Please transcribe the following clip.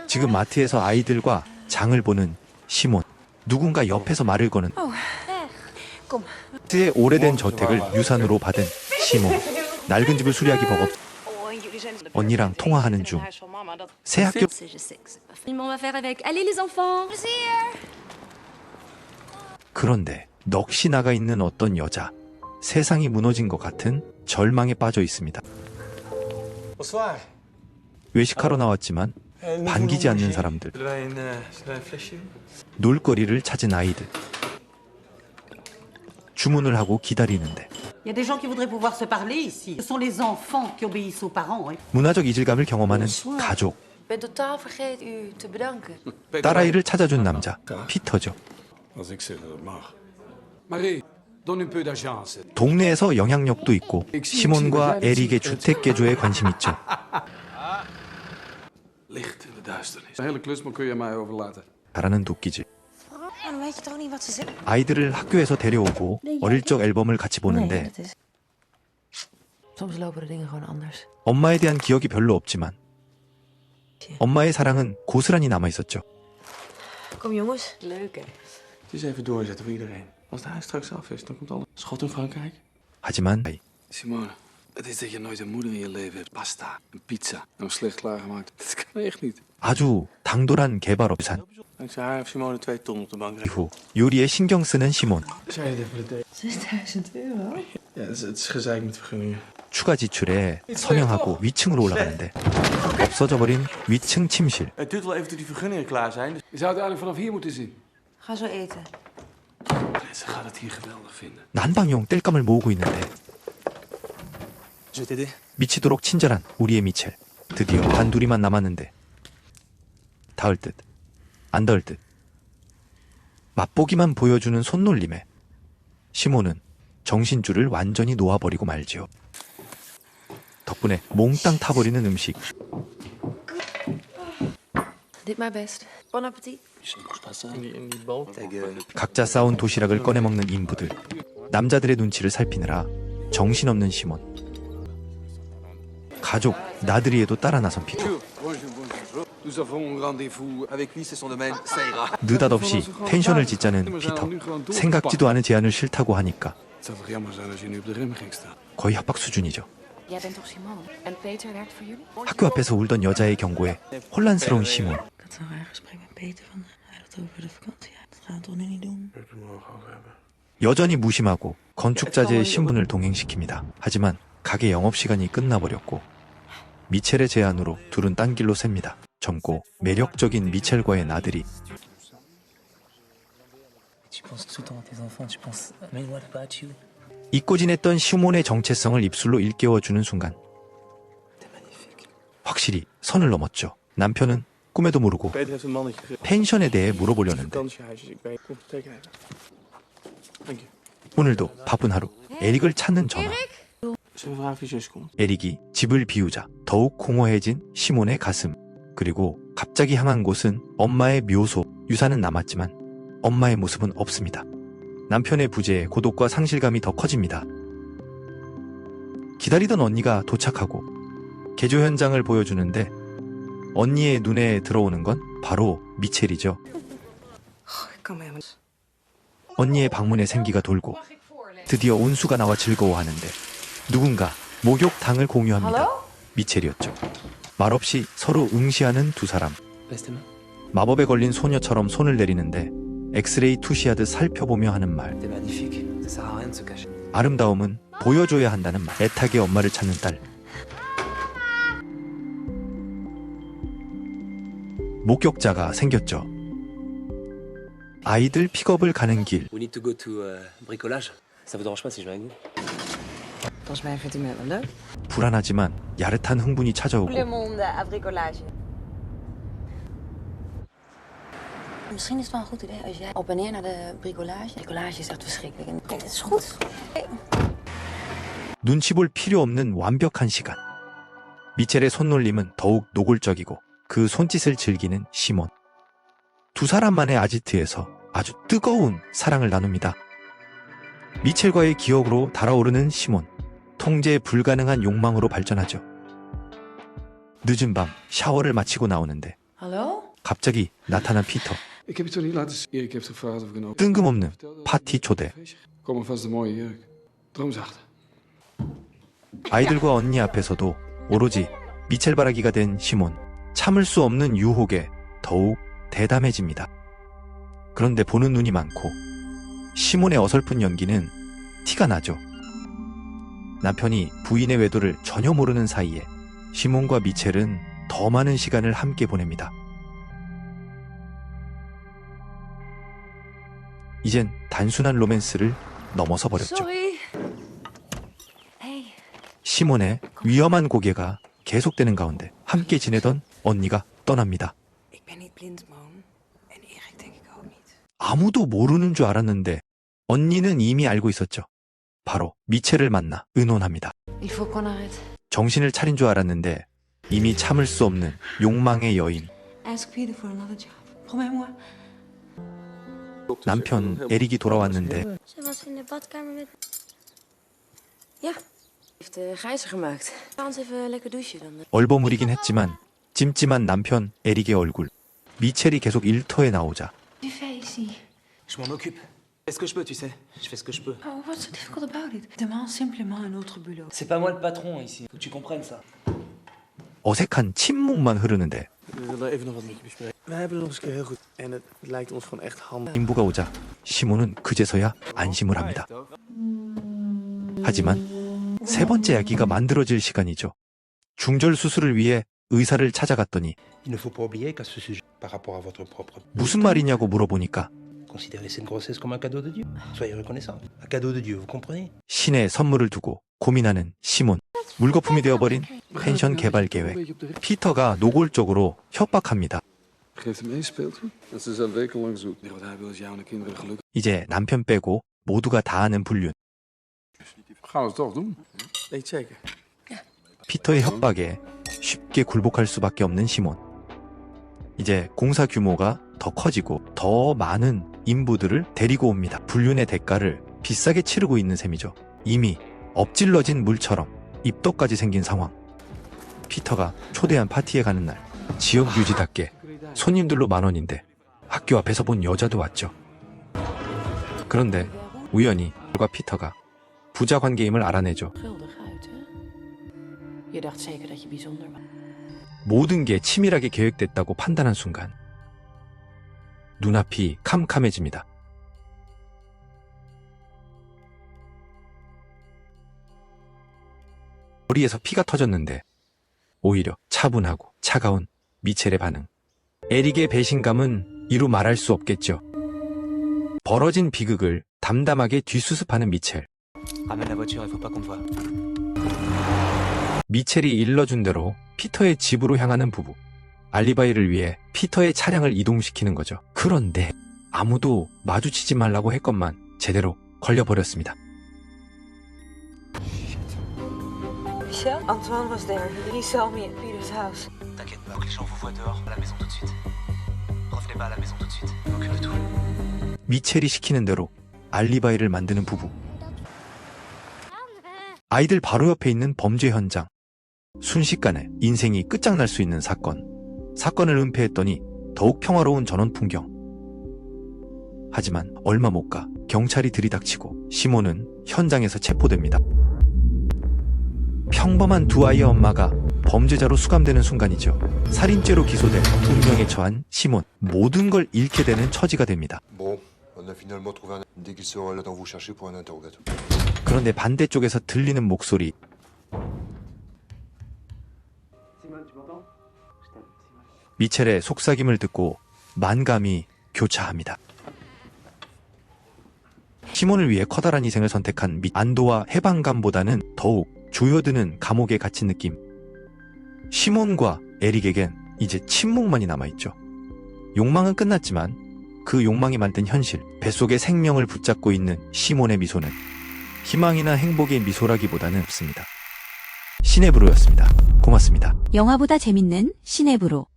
지금 마트에서 아이들과 장을 보는 시몬. 누군가 옆에서 말을 거는 마트의 오래된 저택을 유산으로 받은 시몬. 낡은 집을 수리하기 버겁. 언니랑 통화하는 중. 새 학교. 그런데 넋이 나가 있는 어떤 여자. 세상이 무너진 것 같은 절망에 빠져 있습니다. 외식하러 나왔지만 반기지 않는 사람들. 놀거리를 찾은 아이들. 주문을 하고 기다리는데 문화적 이질감을 경험하는 가족. 딸아이를 찾아준 남자 피터죠. 동네에서 영향력도 있고 시몬과 에릭의 주택 개조에 관심 있죠. 잘하는 도끼질. 아이들을 학교에서 데려오고 어릴 적 앨범을 같이 보는데 엄마에 대한 기억이 별로 없지만 엄마의 사랑은 고스란히 남아있었죠. Kom jongens. Leuk hè. Het is even doorzetten voor iedereen. Als de huis straks af is, dan komt alles. Schot in Frankrijk. 하지만 Simone, het is dat je nooit een moeder in je leven hebt. Pasta, een pizza, nou slecht klaargemaakt. Dat kan echt niet. 아주 당돌한 개발업산 Dankzij haar heeft Simone 2 ton op de bank. 이후 요리에 신경 쓰는 시몬. Zei je dit voor de thee? 6000 euro? Ja, het is gezeik met vergunningen. 추가 지출에 서명하고 위층으로 올라가는데 없어져 버린 위층 침실. Het duurt wel even tot die vergunningen klaar zijn. Je zou het eigenlijk vanaf hier moeten zien. Ga zo eten. Ze gaat het hier geweldig vinden. 난방용 땔감을 모으고 있는데 Je t'aider? 미치도록 친절한 우리의 미첼. 드디어 단둘이만 남았는데 닿을 듯 안 닿을 듯 맛보기만 보여주는 손놀림에 시몬은 정신줄을 완전히 놓아버리고 말지요. 덕분에 몽땅 타버리는 음식. Dit maar best. Bon appétit. 각자 싸운 도시락을 꺼내 먹는 인부들. 남자들의 눈치를 살피느라 정신없는 시몬. 가족 나들이에도 따라 나선 피터. Nous avons un rendez-vous avec lui, c'est son domaine, ça ira. 느닷없이 텐션을 짓자는 피터. 생각지도 않은 제안을 싫다고 하니까 Het zou toch jammer zijn als je nu op de rem ging staan. 거의 협박 수준이죠. Jij bent toch Simon? En Peter werkt voor jullie? 학교 앞에서 울던 여자의 경고에 혼란스러운 시몬. Ik had zo'n raar gesprek met Peter van hij had het over de vakantie. Dat gaan we toch nu niet doen? Ik moet morgen over hebben. 여전히 무심하고 건축자재의 신분을 동행시킵니다. 하지만 가게 영업시간이 끝나버렸고 미첼의 제안으로 둘은 딴 길로 셉니다. 젊고 매력적인 미첼과의 나들이. 잊고 지냈던 시몬의 정체성을 입술로 일깨워주는 순간 확실히 선을 넘었죠. 남편은 꿈에도 모르고 Peter heeft een mannetje gegeven. 펜션에 대해 물어보려는데 Vakantiehuisjes, ik weet. Kom, teken even. Dank je. 오늘도 바쁜 하루. 에릭을 찾는 전화. Zullen we vragen of je zus komt? 에릭이 집을 비우자 더욱 공허해진 시몬의 가슴. 그리고 갑자기 향한 곳은 엄마의 묘소. 유산은 남았지만 엄마의 모습은 없습니다. 남편의 부재에 고독과 상실감이 더 커집니다. 기다리던 언니가 도착하고 개조 현장을 보여주는데 언니의 눈에 들어오는 건 바로 미첼이죠. Ik kan me helemaal... 언니의 방문에 생기가 돌고 드디어 온수가 나와 즐거워하는데 누군가 목욕탕을 공유합니다. 미첼이었죠. 말없이 서로 응시하는 두 사람. Beste me. 마법에 걸린 소녀처럼 손을 내리는데 엑스레이 투시하듯 살펴보며 하는 말. C'est magnifique. Ça sert à rien de se cacher. 아름다움은 보여줘야 한다는 말. 애타게 엄마를 찾는 딸. 목격자가 생겼죠. 아이들 픽업을 가는 길. We need to go to bricolage. Ça vous dérange pas si je viens avec vous? Volgens mij vindt u me wel leuk. 불안하지만 야릇한 흥분이 찾아오고 Le monde à bricolage. Misschien is het wel een goed idee als jij op en neer naar de bricolage. Bricolage is echt verschrikkelijk. En kijk, het is goed. 눈치 볼 필요 없는 완벽한 시간. 미첼의 손놀림은 더욱 노골적이고 그 손짓을 즐기는 시몬. 두 사람만의 아지트에서 아주 뜨거운 사랑을 나눕니다. 미첼과의 기억으로 달아오르는 시몬. 통제 불가능한 욕망으로 발전하죠. 늦은 밤 샤워를 마치고 나오는데 Hallo? 갑자기 나타난 피터. Ik heb je toch niet laten zien? Erik heeft gevraagd of ik een auto... 뜬금없는 Vertelde 파티 초대. Kom alvast de mooie jurk. Droomzacht. 아이들과 언니 앞에서도 오로지 미첼 바라기가 된 시몬. 참을 수 없는 유혹에 더욱 대담해집니다. 그런데 보는 눈이 많고 시몬의 어설픈 연기는 티가 나죠. 남편이 부인의 외도를 전혀 모르는 사이에 시몬과 미첼은 더 많은 시간을 함께 보냅니다. 이젠 단순한 로맨스를 넘어서 버렸죠. Sorry. Hey. 시몬의 위험한 고개가 계속되는 가운데 함께 지내던 언니가 떠납니다. Ik ben niet blind, Moon. En Erik denk ik ook niet. 아무도 모르는 줄 알았는데 언니는 이미 알고 있었죠. 바로 미첼을 만나 의논합니다. Il faut qu'on arrête. 정신을 차린 줄 알았는데 이미 참을 수 없는 욕망의 여인. Ask Peter for another job. Promets-moi. 남편 에릭이 돌아왔는데 Ze was in de badkamer met... Ja. Heeft Gijzer gemaakt. Ga ons even lekker douchen dan. 얼버무리긴 했지만 찜찜한 남편 에릭의 얼굴. 미첼이 계속 일터에 나오자 Tu fais ici? Je m'en occupe. Fais ce que je peux, tu sais. Je fais ce que je peux. Oh, what's so difficult about it? Demande simplement un autre boulot. C'est pas moi le patron ici. Faut que tu comprennes ça. 어색한 침묵만 흐르는데 We willen even nog wat met je bespreken. Wij hebben het nog eens een keer heel goed. En het lijkt ons gewoon echt handig. 인부가 오자 시몬은 그제서야 안심을 합니다. 하지만 세 번째 아기가 만들어질 시간이죠. 중절 수술을 위해 의사를 찾아갔더니 Il ne faut pas oublier qu'à ce sujet, par rapport à votre propre... 무슨 말이냐고 물어보니까 Considérez cette grossesse comme un cadeau de Dieu. Soyez reconnaissants. Un cadeau de Dieu, vous comprenez? 신의 선물을 두고 고민하는 시몬. 물거품이 되어버린 펜션 개발 계획. 피터가 노골적으로 협박합니다. Geef hem één speeltje. En ze zijn wekenlang zoek. Wat hij wil is jou en de kinderen gelukkig. 이제 남편 빼고 모두가 다 아는 불륜. Gaan we het toch doen? Weet je zeker? 피터의 협박에 쉽게 굴복할 수밖에 없는 시몬. 이제 공사 규모가 더 커지고 더 많은 인부들을 데리고 옵니다. 불륜의 대가를 비싸게 치르고 있는 셈이죠. 이미 엎질러진 물처럼 입덕까지 생긴 상황. 피터가 초대한 파티에 가는 날 지역 유지답게 손님들로 10,000원인데 학교 앞에서 본 여자도 왔죠. 그런데 우연히 과 피터가 부자 관계임을 알아내죠. Guldig uit, hè? Je dacht zeker dat je bijzonder was. 모든 게 치밀하게 계획됐다고 판단한 순간 눈앞이 캄캄해집니다. 머리에서 피가 터졌는데 오히려 차분하고 차가운 미첼의 반응. 에릭의 배신감은 이루 말할 수 없겠죠. 벌어진 비극을 담담하게 뒷수습하는 미첼. Ramène la voiture, il faut pas qu'on te voie. 미첼이 일러준 대로 피터의 집으로 향하는 부부. 알리바이를 위해 피터의 차량을 이동시키는 거죠. 그런데 아무도 마주치지 말라고 했건만 제대로 걸려버렸습니다. Michel? Antoine was there. He saw me at Peter's house. T'inquiète pas, que les gens vous voient dehors, à la maison tout de suite. Revenez pas à la maison tout de suite. Je m'occupe de tout. 미첼이 시키는 대로 알리바이를 만드는 부부. 아이들 바로 옆에 있는 범죄 현장. 순식간에 인생이 끝장날 수 있는 사건. 사건을 은폐했더니 더욱 평화로운 전원 풍경. 하지만 얼마 못 가 경찰이 들이닥치고 시몬은 현장에서 체포됩니다. 평범한 두 아이의 엄마가 범죄자로 수감되는 순간이죠. 살인죄로 기소돼 운명에 처한 시몬. 모든 걸 잃게 되는 처지가 됩니다. Bon, on a finalement trouvé un... Dès qu'il sera là, on vous chercher pour un interrogatoire. 그런데 반대쪽에서 들리는 목소리. 미첼의 속삭임을 듣고 만감이 교차합니다. 시몬을 위해 커다란 희생을 선택한 안도와 해방감보다는 더욱 조여드는 감옥에 갇힌 느낌. 시몬과 에릭에겐 이제 침묵만이 남아있죠. 욕망은 끝났지만 그 욕망이 만든 현실, 뱃속에 생명을 붙잡고 있는 시몬의 미소는 희망이나 행복의 미소라기보다는 없습니다. 시네브로였습니다. 고맙습니다. 영화보다 재밌는 시네브로.